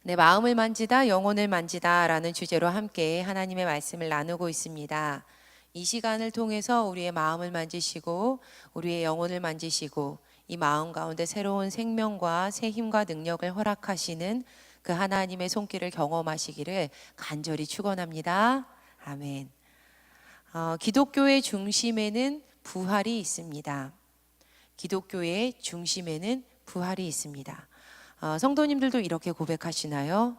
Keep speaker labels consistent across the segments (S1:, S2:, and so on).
S1: 내 마음을 만지다 영혼을 만지다 라는 주제로 함께 하나님의 말씀을 나누고 있습니다. 이 시간을 통해서 우리의 마음을 만지시고 우리의 영혼을 만지시고 이 마음 가운데 새로운 생명과 새 힘과 능력을 허락하시는 그 하나님의 손길을 경험하시기를 간절히 축원합니다. 아멘. 기독교의 중심에는 부활이 있습니다. 기독교의 중심에는 부활이 있습니다. 성도님들도 이렇게 고백하시나요?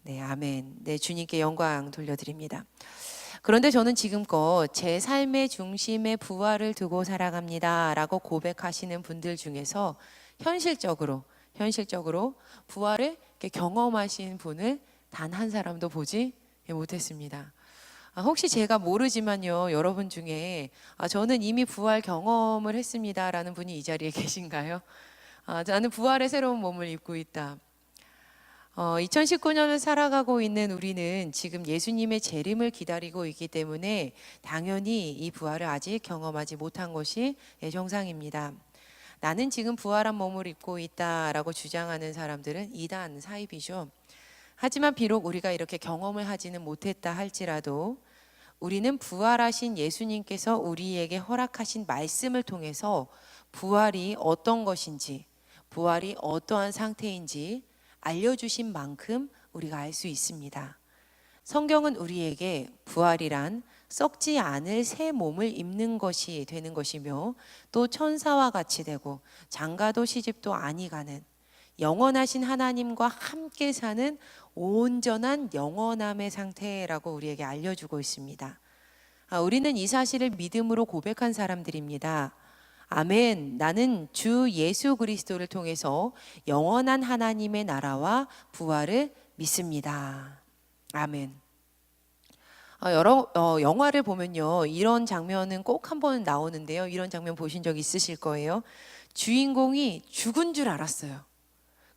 S1: 네, 아멘. 네, 주님께 영광 돌려드립니다. 그런데 저는 지금껏 제 삶의 중심에 부활을 두고 살아갑니다 라고 고백하시는 분들 중에서 현실적으로 부활을 이렇게 경험하신 분을 단 한 사람도 보지 못했습니다. 혹시 제가 모르지만요, 여러분 중에 저는 이미 부활 경험을 했습니다 라는 분이 이 자리에 계신가요? 나는 부활의 새로운 몸을 입고 있다. 2019년을 살아가고 있는 우리는 지금 예수님의 재림을 기다리고 있기 때문에 당연히 이 부활을 아직 경험하지 못한 것이 정상입니다. 나는 지금 부활한 몸을 입고 있다라고 주장하는 사람들은 이단 사입이죠. 하지만 비록 우리가 이렇게 경험을 하지는 못했다 할지라도 우리는 부활하신 예수님께서 우리에게 허락하신 말씀을 통해서 부활이 어떤 것인지, 부활이 어떠한 상태인지 알려주신 만큼 우리가 알 수 있습니다. 성경은 우리에게 부활이란 썩지 않을 새 몸을 입는 것이 되는 것이며 또 천사와 같이 되고 장가도 시집도 아니 가는 영원하신 하나님과 함께 사는 온전한 영원함의 상태라고 우리에게 알려주고 있습니다. 우리는 이 사실을 믿음으로 고백한 사람들입니다. 아멘. 나는 주 예수 그리스도를 통해서 영원한 하나님의 나라와 부활을 믿습니다. 아멘. 영화를 보면요, 이런 장면은 꼭 한 번 나오는데요. 이런 장면 보신 적 있으실 거예요. 주인공이 죽은 줄 알았어요.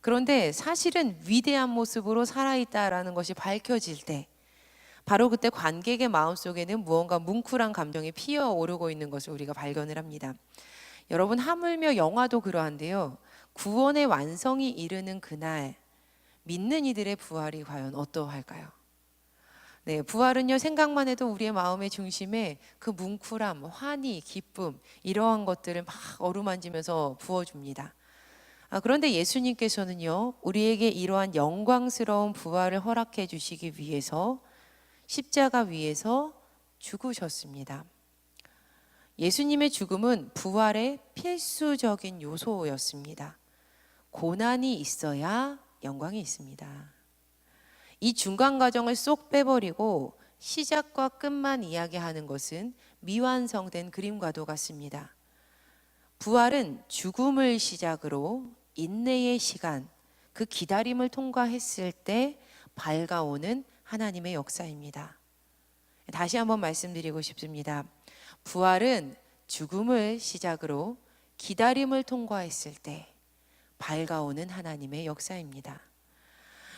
S1: 그런데 사실은 위대한 모습으로 살아있다라는 것이 밝혀질 때 바로 그때 관객의 마음속에는 무언가 뭉클한 감정이 피어오르고 있는 것을 우리가 발견을 합니다. 여러분, 하물며 영화도 그러한데요, 구원의 완성이 이르는 그날 믿는 이들의 부활이 과연 어떠할까요? 네, 부활은요, 생각만 해도 우리의 마음의 중심에 그 뭉클함, 환희, 기쁨 이러한 것들을 막 어루만지면서 부어줍니다. 그런데 예수님께서는요, 우리에게 이러한 영광스러운 부활을 허락해 주시기 위해서 십자가 위에서 죽으셨습니다. 예수님의 죽음은 부활의 필수적인 요소였습니다. 고난이 있어야 영광이 있습니다. 이 중간 과정을 쏙 빼버리고 시작과 끝만 이야기하는 것은 미완성된 그림과도 같습니다. 부활은 죽음을 시작으로 인내의 시간, 그 기다림을 통과했을 때 밝아오는 하나님의 역사입니다. 다시 한번 말씀드리고 싶습니다. 부활은 죽음을 시작으로 기다림을 통과했을 때 밝아오는 하나님의 역사입니다.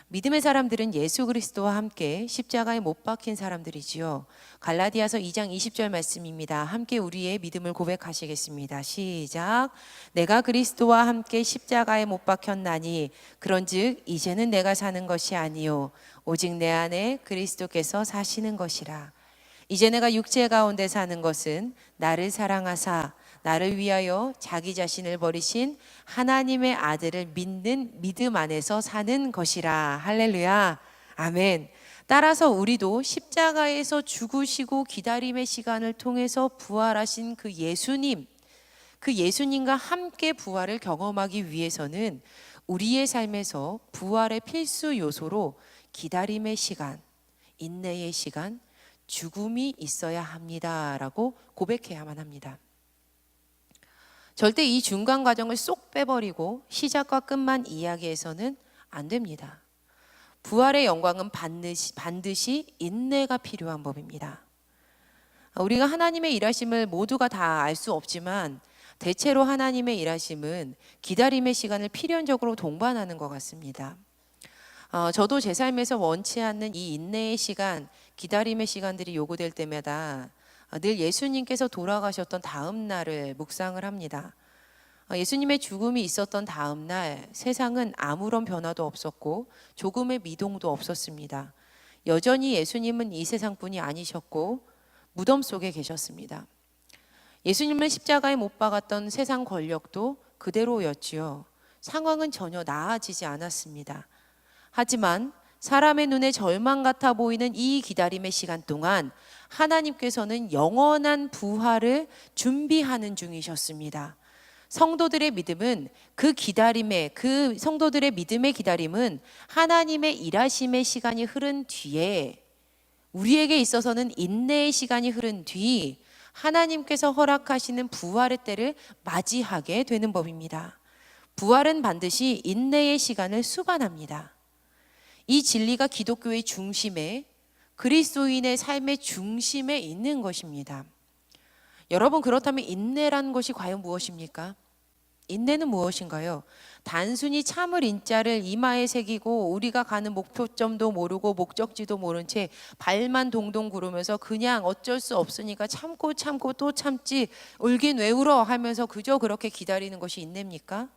S1: 믿음의 사람들은 예수 그리스도와 함께 십자가에 못 박힌 사람들이지요. 갈라디아서 2장 20절 말씀입니다. 함께 우리의 믿음을 고백하시겠습니다. 시작. 내가 그리스도와 함께 십자가에 못 박혔나니 그런즉 이제는 내가 사는 것이 아니요 오직 내 안에 그리스도께서 사시는 것이라. 이제 내가 육체 가운데 사는 것은 나를 사랑하사 나를 위하여 자기 자신을 버리신 하나님의 아들을 믿는 믿음 안에서 사는 것이라. 할렐루야. 아멘. 따라서 우리도 십자가에서 죽으시고 기다림의 시간을 통해서 부활하신 그 예수님과 함께 부활을 경험하기 위해서는 우리의 삶에서 부활의 필수 요소로 기다림의 시간, 인내의 시간, 죽음이 있어야 합니다라고 고백해야만 합니다. 절대 이 중간 과정을 쏙 빼버리고 시작과 끝만 이야기해서는 안 됩니다. 부활의 영광은 반드시 인내가 필요한 법입니다. 우리가 하나님의 일하심을 모두가 다 알 수 없지만 대체로 하나님의 일하심은 기다림의 시간을 필연적으로 동반하는 것 같습니다. 저도 제 삶에서 원치 않는 이 인내의 시간, 기다림의 시간들이 요구될 때마다 늘 예수님께서 돌아가셨던 다음 날을 묵상을 합니다. 예수님의 죽음이 있었던 다음 날 세상은 아무런 변화도 없었고 조금의 미동도 없었습니다. 여전히 예수님은 이 세상뿐이 아니셨고 무덤 속에 계셨습니다. 예수님을 십자가에 못 박았던 세상 권력도 그대로였지요. 상황은 전혀 나아지지 않았습니다. 하지만 사람의 눈에 절망 같아 보이는 이 기다림의 시간 동안 하나님께서는 영원한 부활을 준비하는 중이셨습니다. 성도들의 믿음은 성도들의 믿음의 기다림은 하나님의 일하심의 시간이 흐른 뒤에, 우리에게 있어서는 인내의 시간이 흐른 뒤 하나님께서 허락하시는 부활의 때를 맞이하게 되는 법입니다. 부활은 반드시 인내의 시간을 수반합니다. 이 진리가 기독교의 중심에, 그리스도인의 삶의 중심에 있는 것입니다. 여러분, 그렇다면 인내라는 것이 과연 무엇입니까? 인내는 무엇인가요? 단순히 참을 인자를 이마에 새기고 우리가 가는 목표점도 모르고 목적지도 모른 채 발만 동동 구르면서 그냥 어쩔 수 없으니까 참고 또 참지, 울긴 왜 울어 하면서 그저 그렇게 기다리는 것이 인내입니까?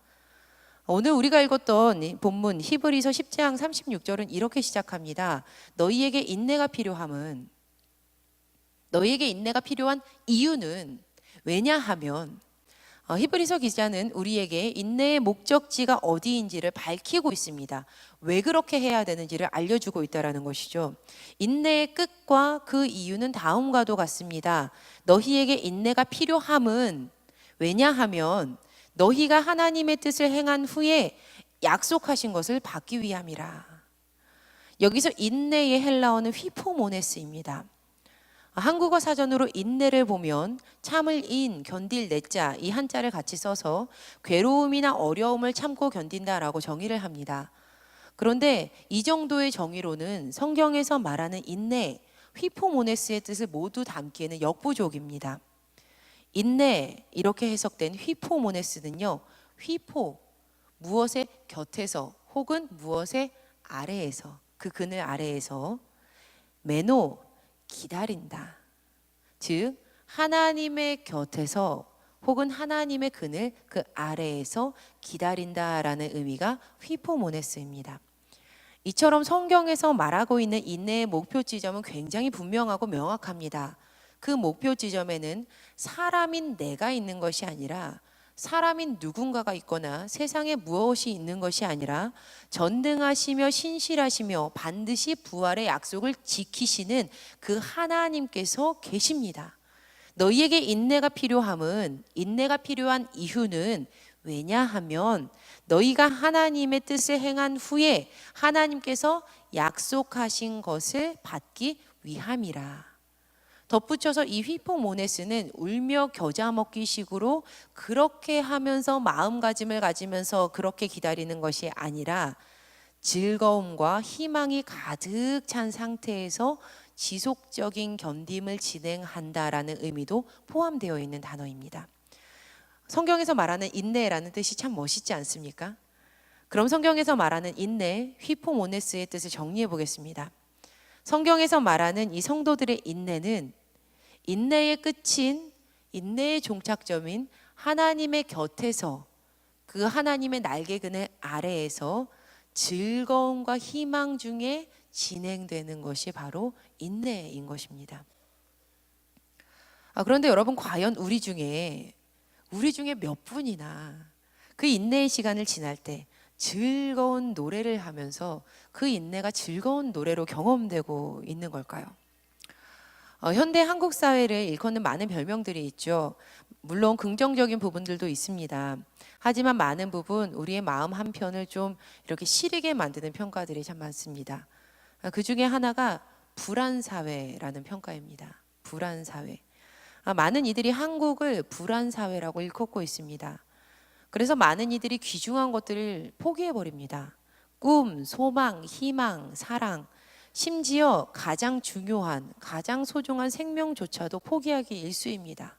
S1: 오늘 우리가 읽었던 이 본문 히브리서 10장 36절은 이렇게 시작합니다. 너희에게 인내가 필요한 이유는 왜냐하면, 히브리서 기자는 우리에게 인내의 목적지가 어디인지를 밝히고 있습니다. 왜 그렇게 해야 되는지를 알려주고 있다는 것이죠. 인내의 끝과 그 이유는 다음과도 같습니다. 너희에게 인내가 필요함은 왜냐하면 너희가 하나님의 뜻을 행한 후에 약속하신 것을 받기 위함이라. 여기서 인내의 헬라어는 휘포모네스입니다. 한국어 사전으로 인내를 보면 참을 인, 견딜 내자, 이 한자를 같이 써서 괴로움이나 어려움을 참고 견딘다라고 정의를 합니다. 그런데 이 정도의 정의로는 성경에서 말하는 인내, 휘포모네스의 뜻을 모두 담기에는 역부족입니다. 인내, 이렇게 해석된 휘포모네스는요, 휘포, 무엇의 곁에서 혹은 무엇의 아래에서, 그 그늘 아래에서, 메노, 기다린다. 즉 하나님의 곁에서 혹은 하나님의 그늘 그 아래에서 기다린다라는 의미가 휘포모네스입니다. 이처럼 성경에서 말하고 있는 인내의 목표 지점은 굉장히 분명하고 명확합니다. 그 목표 지점에는 사람인 내가 있는 것이 아니라, 사람인 누군가가 있거나 세상에 무엇이 있는 것이 아니라 전능하시며 신실하시며 반드시 부활의 약속을 지키시는 그 하나님께서 계십니다. 너희에게 인내가 필요한 이유는 왜냐하면 너희가 하나님의 뜻을 행한 후에 하나님께서 약속하신 것을 받기 위함이라. 덧붙여서 이 휘포모네스는 울며 겨자 먹기 식으로 그렇게 하면서 마음가짐을 가지면서 그렇게 기다리는 것이 아니라 즐거움과 희망이 가득 찬 상태에서 지속적인 견딤을 진행한다라는 의미도 포함되어 있는 단어입니다. 성경에서 말하는 인내라는 뜻이 참 멋있지 않습니까? 그럼 성경에서 말하는 인내, 휘포모네스의 뜻을 정리해 보겠습니다. 성경에서 말하는 이 성도들의 인내는 인내의 끝인, 인내의 종착점인 하나님의 곁에서, 그 하나님의 날개 그늘 아래에서 즐거움과 희망 중에 진행되는 것이 바로 인내인 것입니다. 그런데 여러분, 과연 우리 중에 몇 분이나 그 인내의 시간을 지날 때 즐거운 노래를 하면서 그 인내가 즐거운 노래로 경험되고 있는 걸까요? 현대 한국 사회를 일컫는 많은 별명들이 있죠. 물론 긍정적인 부분들도 있습니다. 하지만 많은 부분 우리의 마음 한편을 좀 이렇게 시리게 만드는 평가들이 참 많습니다. 그 중에 하나가 불안사회라는 평가입니다. 불안사회. 많은 이들이 한국을 불안사회라고 일컫고 있습니다. 그래서 많은 이들이 귀중한 것들을 포기해버립니다. 꿈, 소망, 희망, 사랑, 심지어 가장 중요한, 가장 소중한 생명조차도 포기하기 일쑤입니다.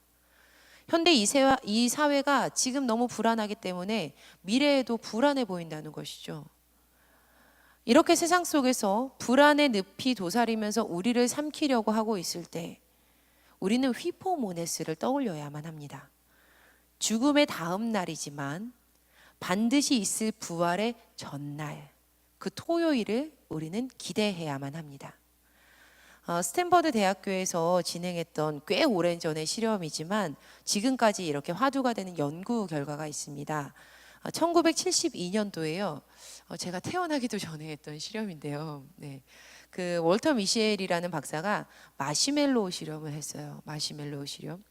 S1: 현대 이 사회가 지금 너무 불안하기 때문에 미래에도 불안해 보인다는 것이죠. 이렇게 세상 속에서 불안의 늪이 도사리면서 우리를 삼키려고 하고 있을 때 우리는 휘포모네스를 떠올려야만 합니다. 죽음의 다음 날이지만 반드시 있을 부활의 전날, 그 토요일을 우리는 기대해야만 합니다. 스탠퍼드 대학교에서 진행했던 꽤 오랜 전의 실험이지만 지금까지 이렇게 화두가 되는 연구 결과가 있습니다. 1972년도에요. 제가 태어나기도 전에 했던 실험인데요. 네. 그 월터 미셸이라는 박사가 마시멜로우 실험을 했어요. 마시멜로우 실험.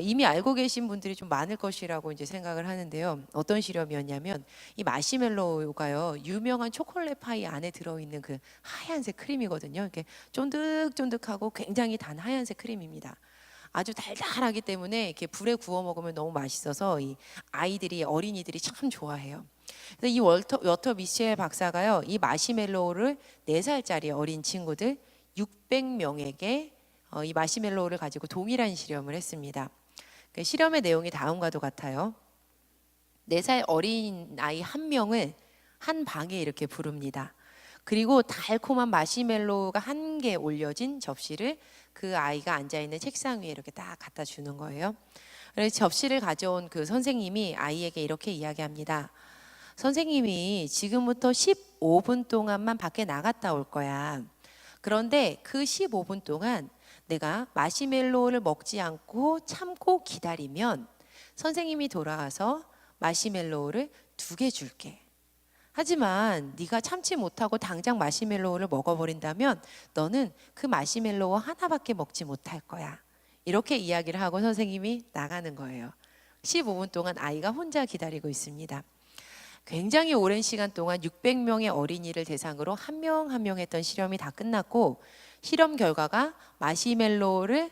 S1: 이미 알고 계신 분들이 좀 많을 것이라고 이제 생각을 하는데요. 어떤 실험이었냐면 이 마시멜로우가요, 유명한 초콜릿 파이 안에 들어있는 그 하얀색 크림이거든요. 이렇게 쫀득쫀득하고 굉장히 단 하얀색 크림입니다. 아주 달달하기 때문에 이렇게 불에 구워 먹으면 너무 맛있어서 이 아이들이, 어린이들이 참 좋아해요. 그래서 이 워터 미셸 박사가요, 이 마시멜로우를 4살짜리 어린 친구들 600명에게 이 마시멜로우를 가지고 동일한 실험을 했습니다. 그 실험의 내용이 다음과도 같아요. 4살 어린 아이 1명을 한 방에 이렇게 부릅니다. 그리고 달콤한 마시멜로우가 1개 올려진 접시를 그 아이가 앉아있는 책상 위에 이렇게 딱 갖다 주는 거예요. 그래서 접시를 가져온 그 선생님이 아이에게 이렇게 이야기합니다. 선생님이 지금부터 15분 동안만 밖에 나갔다 올 거야. 그런데 그 15분 동안 내가 마시멜로우를 먹지 않고 참고 기다리면 선생님이 돌아와서 마시멜로우를 2개 줄게. 하지만 네가 참지 못하고 당장 마시멜로우를 먹어버린다면 너는 그 마시멜로우 하나밖에 먹지 못할 거야. 이렇게 이야기를 하고 선생님이 나가는 거예요. 15분 동안 아이가 혼자 기다리고 있습니다. 굉장히 오랜 시간 동안 600명의 어린이를 대상으로 한 명 한 명 했던 실험이 다 끝났고, 실험 결과가 마시멜로우를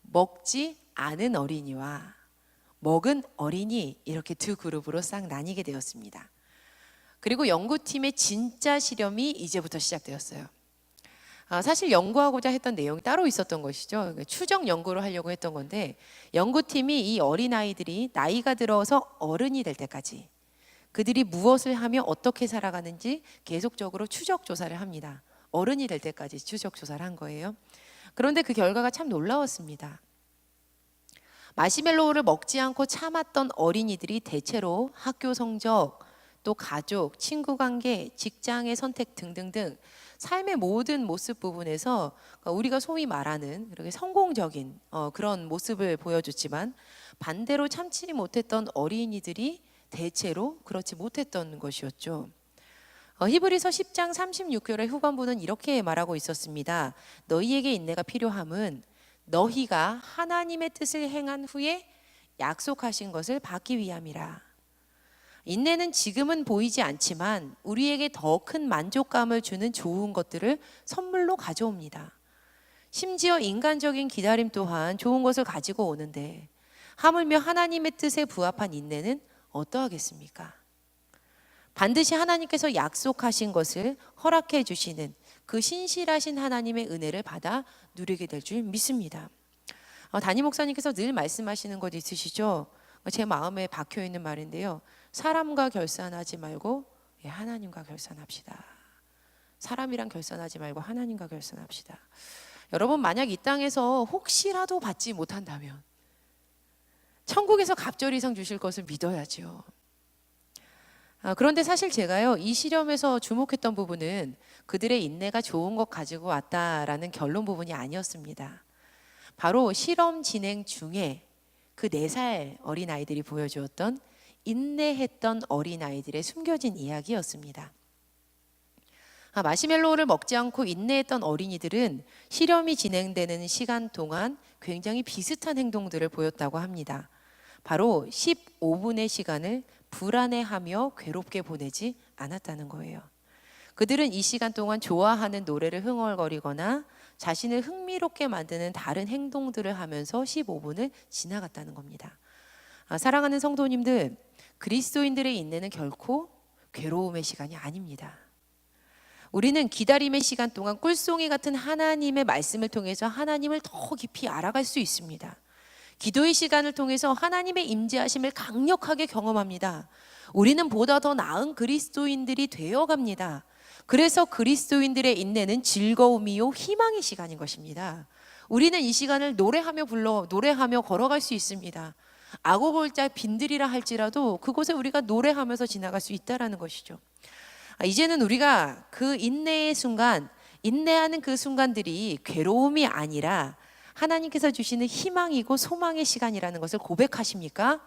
S1: 먹지 않은 어린이와 먹은 어린이, 이렇게 2그룹으로 싹 나뉘게 되었습니다. 그리고 연구팀의 진짜 실험이 이제부터 시작되었어요. 사실 연구하고자 했던 내용이 따로 있었던 것이죠. 추정 연구를 하려고 했던 건데, 연구팀이 이 어린아이들이 나이가 들어서 어른이 될 때까지 그들이 무엇을 하며 어떻게 살아가는지 계속적으로 추적 조사를 합니다. 어른이 될 때까지 추적 조사를 한 거예요. 그런데 그 결과가 참 놀라웠습니다. 마시멜로우를 먹지 않고 참았던 어린이들이 대체로 학교 성적, 또 가족, 친구 관계, 직장의 선택 등등등 삶의 모든 모습 부분에서 우리가 소위 말하는 그렇게 성공적인 그런 모습을 보여줬지만, 반대로 참지 못했던 어린이들이 대체로 그렇지 못했던 것이었죠. 히브리서 10장 36절의 후반부는 이렇게 말하고 있었습니다. 너희에게 인내가 필요함은 너희가 하나님의 뜻을 행한 후에 약속하신 것을 받기 위함이라. 인내는 지금은 보이지 않지만 우리에게 더 큰 만족감을 주는 좋은 것들을 선물로 가져옵니다. 심지어 인간적인 기다림 또한 좋은 것을 가지고 오는데, 하물며 하나님의 뜻에 부합한 인내는 어떠하겠습니까? 반드시 하나님께서 약속하신 것을 허락해 주시는 그 신실하신 하나님의 은혜를 받아 누리게 될 줄 믿습니다. 담임 목사님께서 늘 말씀하시는 것 있으시죠? 제 마음에 박혀 있는 말인데요. 사람과 결산하지 말고 하나님과 결산합시다. 사람이랑 결산하지 말고 하나님과 결산합시다. 여러분, 만약 이 땅에서 혹시라도 받지 못한다면 천국에서 갑절이상 주실 것을 믿어야죠. 그런데 사실 제가요, 이 실험에서 주목했던 부분은 그들의 인내가 좋은 것 가지고 왔다라는 결론 부분이 아니었습니다. 바로 실험 진행 중에 그 4살 어린아이들이 보여주었던 인내했던 어린아이들의 숨겨진 이야기였습니다. 마시멜로우를 먹지 않고 인내했던 어린이들은 실험이 진행되는 시간 동안 굉장히 비슷한 행동들을 보였다고 합니다. 바로 15분의 시간을 불안해하며 괴롭게 보내지 않았다는 거예요. 그들은 이 시간 동안 좋아하는 노래를 흥얼거리거나 자신을 흥미롭게 만드는 다른 행동들을 하면서 15분을 지나갔다는 겁니다. 사랑하는 성도님들, 그리스도인들의 인내는 결코 괴로움의 시간이 아닙니다. 우리는 기다림의 시간 동안 꿀송이 같은 하나님의 말씀을 통해서 하나님을 더 깊이 알아갈 수 있습니다. 기도의 시간을 통해서 하나님의 임재하심을 강력하게 경험합니다. 우리는 보다 더 나은 그리스도인들이 되어갑니다. 그래서 그리스도인들의 인내는 즐거움이요 희망의 시간인 것입니다. 우리는 이 시간을 노래하며 걸어갈 수 있습니다. 악오골짜 빈들이라 할지라도 그곳에 우리가 노래하면서 지나갈 수 있다라는 것이죠. 이제는 우리가 그 인내의 순간, 인내하는 그 순간들이 괴로움이 아니라 하나님께서 주시는 희망이고 소망의 시간이라는 것을 고백하십니까?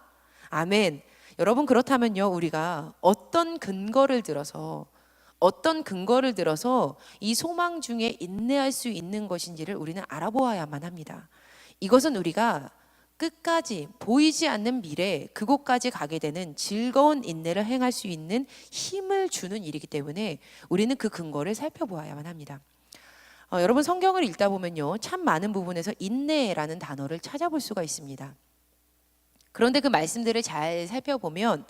S1: 아멘. 여러분, 그렇다면요, 우리가 어떤 근거를 들어서 이 소망 중에 인내할 수 있는 것인지를 우리는 알아보아야만 합니다. 이것은 우리가 끝까지 보이지 않는 미래, 그곳까지 가게 되는 즐거운 인내를 행할 수 있는 힘을 주는 일이기 때문에 우리는 그 근거를 살펴보아야만 합니다. 여러분, 성경을 읽다 보면요, 참 많은 부분에서 인내라는 단어를 찾아볼 수가 있습니다. 그런데 그 말씀들을 잘 살펴보면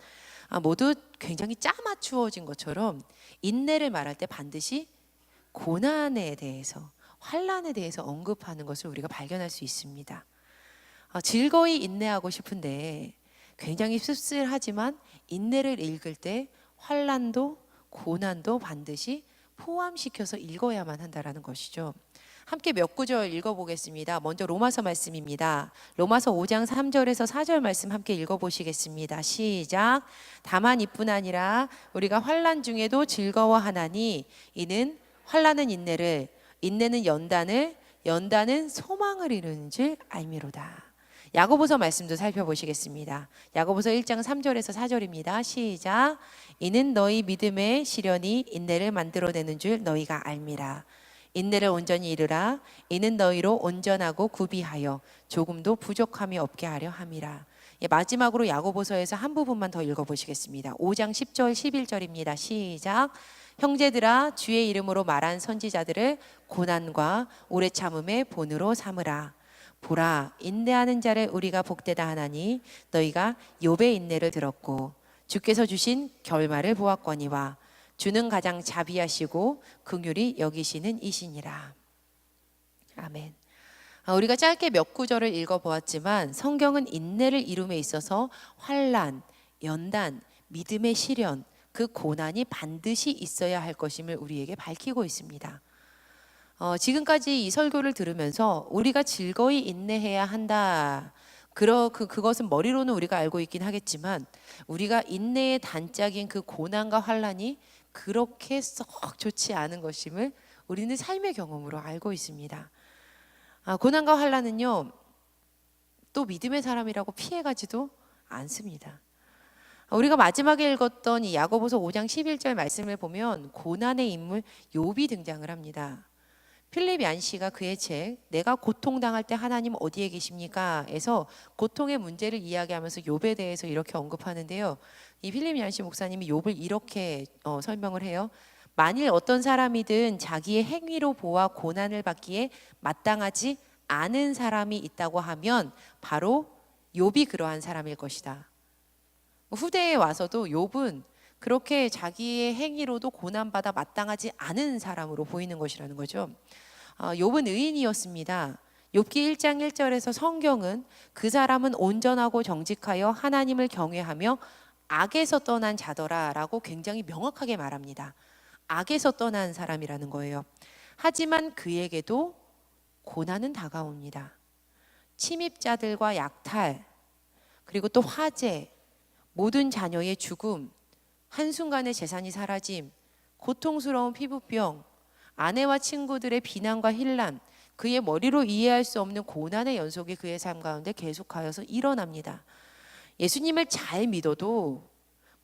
S1: 모두 굉장히 짜맞추어진 것처럼 인내를 말할 때 반드시 고난에 대해서, 환난에 대해서 언급하는 것을 우리가 발견할 수 있습니다. 즐거이 인내하고 싶은데 굉장히 씁쓸하지만 인내를 읽을 때 환난도 고난도 반드시 포함시켜서 읽어야만 한다라는 것이죠. 함께 몇 구절 읽어보겠습니다. 먼저 로마서 말씀입니다. 로마서 5장 3절에서 4절 말씀 함께 읽어보시겠습니다. 시작. 다만 이뿐 아니라 우리가 환난 중에도 즐거워하나니 이는 환난은 인내를, 인내는 연단을, 연단은 소망을 이루는 줄 알미로다. 야고보서 말씀도 살펴보시겠습니다. 야고보서 1장 3절에서 4절입니다. 시작. 이는 너희 믿음의 시련이 인내를 만들어내는 줄 너희가 알미라. 인내를 온전히 이루라. 이는 너희로 온전하고 구비하여 조금도 부족함이 없게 하려 함이라. 마지막으로 야고보서에서 한 부분만 더 읽어보시겠습니다. 5장 10절 11절입니다. 시작. 형제들아, 주의 이름으로 말한 선지자들을 고난과 오래 참음의 본으로 삼으라. 보라, 인내하는 자를 우리가 복되다 하나니 너희가 욥의 인내를 들었고 주께서 주신 결말을 보았거니와 주는 가장 자비하시고 긍휼히 여기시는 이시니라. 아멘. 우리가 짧게 몇 구절을 읽어보았지만 성경은 인내를 이룸에 있어서 환난, 연단, 믿음의 시련, 그 고난이 반드시 있어야 할 것임을 우리에게 밝히고 있습니다. 지금까지 이 설교를 들으면서 우리가 즐거이 인내해야 한다. 그것은 머리로는 우리가 알고 있긴 하겠지만 우리가 인내의 단짝인 그 고난과 환난이 그렇게 썩 좋지 않은 것임을 우리는 삶의 경험으로 알고 있습니다. 고난과 환난은요, 또 믿음의 사람이라고 피해가지도 않습니다. 우리가 마지막에 읽었던 이 야고보서 5장 11절 말씀을 보면 고난의 인물 욥이 등장을 합니다. 필립 얀시가 그의 책 내가 고통당할 때 하나님 어디에 계십니까? 에서 고통의 문제를 이야기하면서 욥에 대해서 이렇게 언급하는데요. 이 필립 얀시 목사님이 욥을 이렇게 설명을 해요. 만일 어떤 사람이든 자기의 행위로 보아 고난을 받기에 마땅하지 않은 사람이 있다고 하면 바로 욥이 그러한 사람일 것이다. 후대에 와서도 욥은 그렇게 자기의 행위로도 고난받아 마땅하지 않은 사람으로 보이는 것이라는 거죠. 욥은 의인이었습니다. 욥기 1장 1절에서 성경은 그 사람은 온전하고 정직하여 하나님을 경외하며 악에서 떠난 자더라라고 굉장히 명확하게 말합니다. 악에서 떠난 사람이라는 거예요. 하지만 그에게도 고난은 다가옵니다. 침입자들과 약탈, 그리고 또 화재, 모든 자녀의 죽음, 한순간의 재산이 사라짐, 고통스러운 피부병, 아내와 친구들의 비난과 혼란, 그의 머리로 이해할 수 없는 고난의 연속이 그의 삶 가운데 계속하여서 일어납니다. 예수님을 잘 믿어도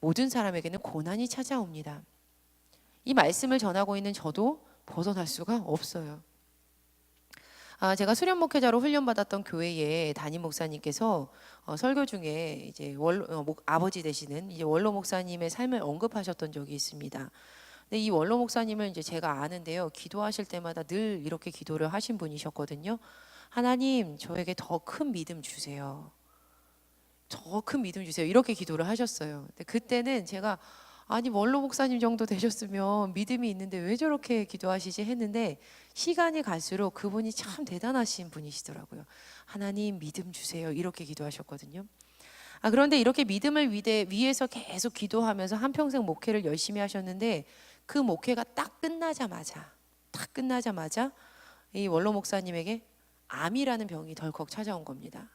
S1: 모든 사람에게는 고난이 찾아옵니다. 이 말씀을 전하고 있는 저도 벗어날 수가 없어요. 제가 수련 목회자로 훈련받았던 교회에 담임 목사님께서 설교 중에 이제 아버지 되시는 이제 원로 목사님의 삶을 언급하셨던 적이 있습니다. 근데 이 원로 목사님을 이제 제가 아는데요, 기도하실 때마다 늘 이렇게 기도를 하신 분이셨거든요. 하나님, 저에게 더 큰 믿음 주세요. 더 큰 믿음 주세요. 이렇게 기도를 하셨어요. 근데 그때는 제가 아니 원로 목사님 정도 되셨으면 믿음이 있는데 왜 저렇게 기도하시지 했는데 시간이 갈수록 그분이 참 대단하신 분이시더라고요. 하나님 믿음 주세요. 이렇게 기도하셨거든요. 그런데 이렇게 믿음을 위해서 계속 기도하면서 한평생 목회를 열심히 하셨는데 그 목회가 딱 끝나자마자 이 원로 목사님에게 암이라는 병이 덜컥 찾아온 겁니다.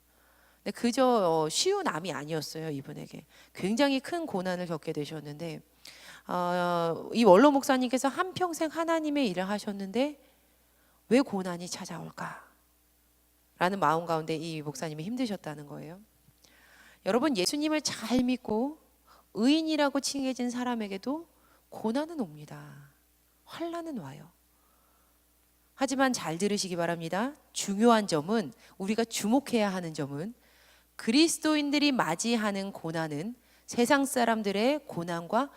S1: 근데 그저 쉬운 암이 아니었어요. 이분에게 굉장히 큰 고난을 겪게 되셨는데 이 원로 목사님께서 한평생 하나님의 일을 하셨는데 왜 고난이 찾아올까? 라는 마음 가운데 이 목사님이 힘드셨다는 거예요. 여러분, 예수님을 잘 믿고 의인이라고 칭해진 사람에게도 고난은 옵니다. 환난은 와요. 하지만 잘 들으시기 바랍니다. 중요한 점은, 우리가 주목해야 하는 점은, 그리스도인들이 맞이하는 고난은 세상 사람들의 고난과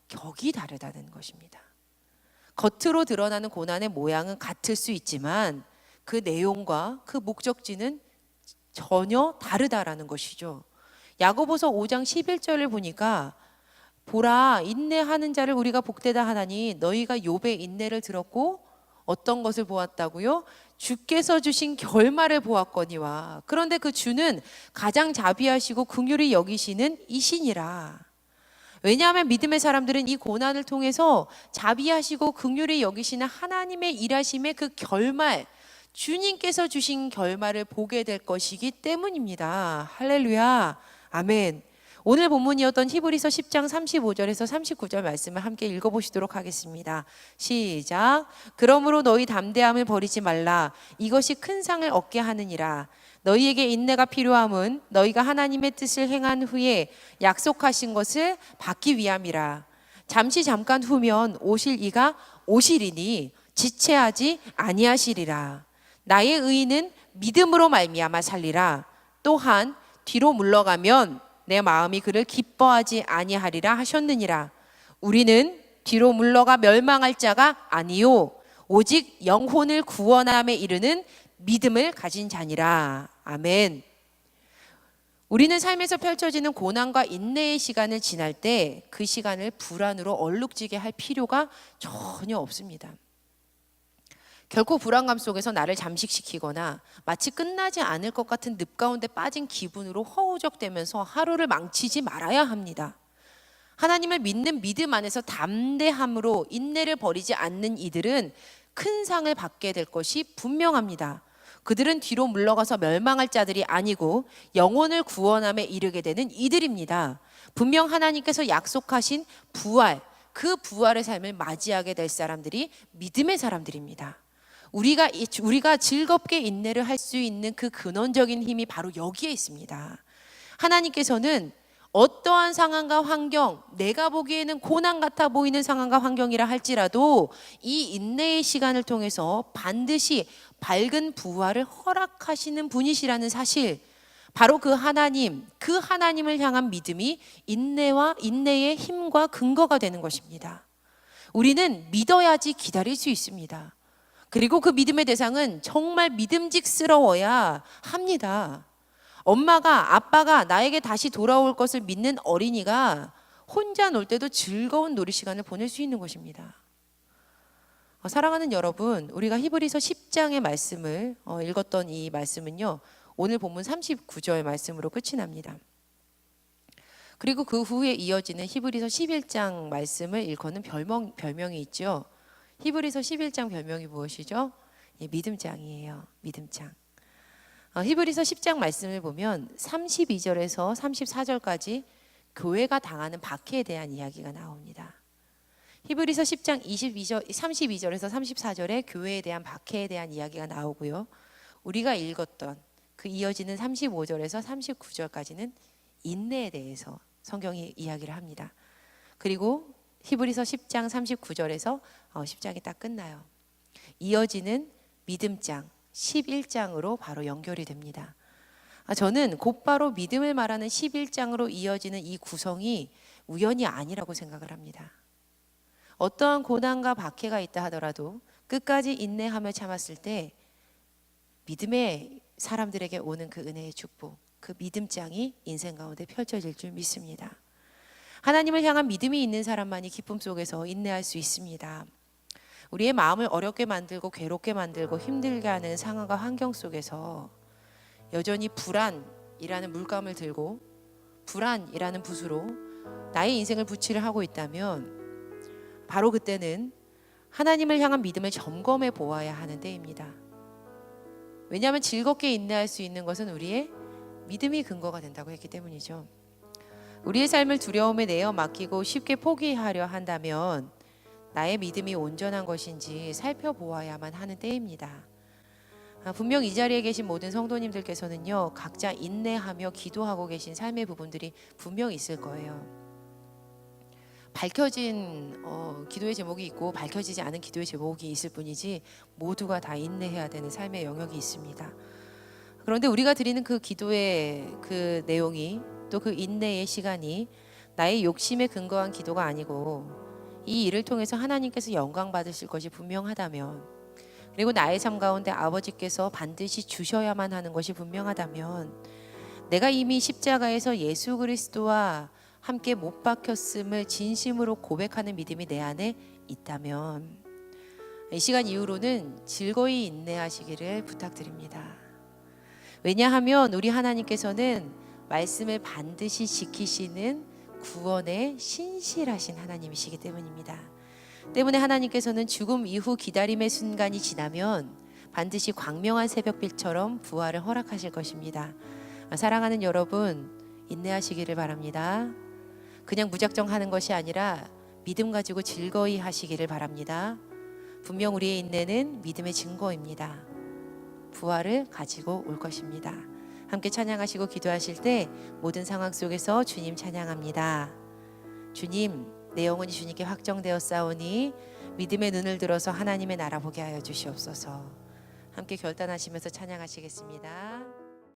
S1: 격이 다르다는 것입니다. 겉으로 드러나는 고난의 모양은 같을 수 있지만 그 내용과 그 목적지는 전혀 다르다라는 것이죠. 야고보서 5장 11절을 보니까 보라, 인내하는 자를 우리가 복되다 하나니 너희가 욥의 인내를 들었고 어떤 것을 보았다고요? 주께서 주신 결말을 보았거니와. 그런데 그 주는 가장 자비하시고 긍휼히 여기시는 이시니라. 왜냐하면 믿음의 사람들은 이 고난을 통해서 자비하시고 긍휼히 여기시는 하나님의 일하심의 그 결말, 주님께서 주신 결말을 보게 될 것이기 때문입니다. 할렐루야, 아멘. 오늘 본문이었던 히브리서 10장 35절에서 39절 말씀을 함께 읽어보시도록 하겠습니다. 시작. 그러므로 너희 담대함을 버리지 말라. 이것이 큰 상을 얻게 하느니라. 너희에게 인내가 필요함은 너희가 하나님의 뜻을 행한 후에 약속하신 것을 받기 위함이라. 잠깐 후면 오실 이가 오시리니 지체하지 아니하시리라. 나의 의인은 믿음으로 말미암아 살리라. 또한 뒤로 물러가면 내 마음이 그를 기뻐하지 아니하리라 하셨느니라. 우리는 뒤로 물러가 멸망할 자가 아니요 오직 영혼을 구원함에 이르는 믿음을 가진 자니라. 아멘. 우리는 삶에서 펼쳐지는 고난과 인내의 시간을 지날 때 그 시간을 불안으로 얼룩지게 할 필요가 전혀 없습니다. 결코 불안감 속에서 나를 잠식시키거나 마치 끝나지 않을 것 같은 늪 가운데 빠진 기분으로 허우적대면서 하루를 망치지 말아야 합니다. 하나님을 믿는 믿음 안에서 담대함으로 인내를 버리지 않는 이들은 큰 상을 받게 될 것이 분명합니다. 그들은 뒤로 물러가서 멸망할 자들이 아니고 영혼을 구원함에 이르게 되는 이들입니다. 분명 하나님께서 약속하신 부활, 그 부활의 삶을 맞이하게 될 사람들이 믿음의 사람들입니다. 우리가 즐겁게 인내를 할 수 있는 그 근원적인 힘이 바로 여기에 있습니다. 하나님께서는 어떠한 상황과 환경, 내가 보기에는 고난 같아 보이는 상황과 환경이라 할지라도 이 인내의 시간을 통해서 반드시 밝은 부활을 허락하시는 분이시라는 사실, 바로 그 하나님을 향한 믿음이 인내의 힘과 근거가 되는 것입니다. 우리는 믿어야지 기다릴 수 있습니다. 그리고 그 믿음의 대상은 정말 믿음직스러워야 합니다. 엄마가, 아빠가 나에게 다시 돌아올 것을 믿는 어린이가 혼자 놀 때도 즐거운 놀이 시간을 보낼 수 있는 것입니다. 사랑하는 여러분, 우리가 히브리서 10장의 말씀을 읽었던 이 말씀은요, 오늘 본문 39절 말씀으로 끝이 납니다. 그리고 그 후에 이어지는 히브리서 11장 말씀을 일컫는 별명이 있죠. 히브리서 11장 별명이 무엇이죠? 믿음장이에요. 믿음장. 히브리서 10장 말씀을 보면 32절에서 34절까지 교회가 당하는 박해에 대한 이야기가 나옵니다. 히브리서 10장 32절에서 34절에 교회에 대한 박해에 대한 이야기가 나오고요. 우리가 읽었던 그 이어지는 35절에서 39절까지는 인내에 대해서 성경이 이야기를 합니다. 그리고 히브리서 10장 39절에서 10장이 딱 끝나요. 이어지는 믿음장 11장으로 바로 연결이 됩니다. 저는 곧바로 믿음을 말하는 11장으로 이어지는 이 구성이 우연이 아니라고 생각을 합니다. 어떠한 고난과 박해가 있다 하더라도 끝까지 인내하며 참았을 때 믿음의 사람들에게 오는 그 은혜의 축복, 그 믿음장이 인생 가운데 펼쳐질 줄 믿습니다. 하나님을 향한 믿음이 있는 사람만이 기쁨 속에서 인내할 수 있습니다. 우리의 마음을 어렵게 만들고 괴롭게 만들고 힘들게 하는 상황과 환경 속에서 여전히 불안이라는 물감을 들고 불안이라는 붓으로 나의 인생을 붓칠을 하고 있다면 바로 그때는 하나님을 향한 믿음을 점검해 보아야 하는 때입니다. 왜냐하면 즐겁게 인내할 수 있는 것은 우리의 믿음이 근거가 된다고 했기 때문이죠. 우리의 삶을 두려움에 내어 맡기고 쉽게 포기하려 한다면 나의 믿음이 온전한 것인지 살펴보아야만 하는 때입니다. 분명 이 자리에 계신 모든 성도님들께서는요, 각자 인내하며 기도하고 계신 삶의 부분들이 분명 있을 거예요. 밝혀진 기도의 제목이 있고 밝혀지지 않은 기도의 제목이 있을 뿐이지 모두가 다 인내해야 되는 삶의 영역이 있습니다. 그런데 우리가 드리는 그 기도의 그 내용이 또 그 인내의 시간이 나의 욕심에 근거한 기도가 아니고 이 일을 통해서 하나님께서 영광 받으실 것이 분명하다면, 그리고 나의 삶 가운데 아버지께서 반드시 주셔야만 하는 것이 분명하다면, 내가 이미 십자가에서 예수 그리스도와 함께 못 박혔음을 진심으로 고백하는 믿음이 내 안에 있다면 이 시간 이후로는 즐거이 인내하시기를 부탁드립니다. 왜냐하면 우리 하나님께서는 말씀을 반드시 지키시는 구원의 신실하신 하나님이시기 때문입니다. 때문에 하나님께서는 죽음 이후 기다림의 순간이 지나면 반드시 광명한 새벽빛처럼 부활을 허락하실 것입니다. 사랑하는 여러분, 인내하시기를 바랍니다. 그냥 무작정 하는 것이 아니라 믿음 가지고 즐거이 하시기를 바랍니다. 분명 우리의 인내는 믿음의 증거입니다. 부활을 가지고 올 것입니다. 함께 찬양하시고 기도하실 때 모든 상황 속에서 주님 찬양합니다. 주님, 내 영혼이 주님께 확정되었사오니 믿음의 눈을 들어서 하나님의 나라 보게 하여 주시옵소서. 함께 결단하시면서 찬양하시겠습니다.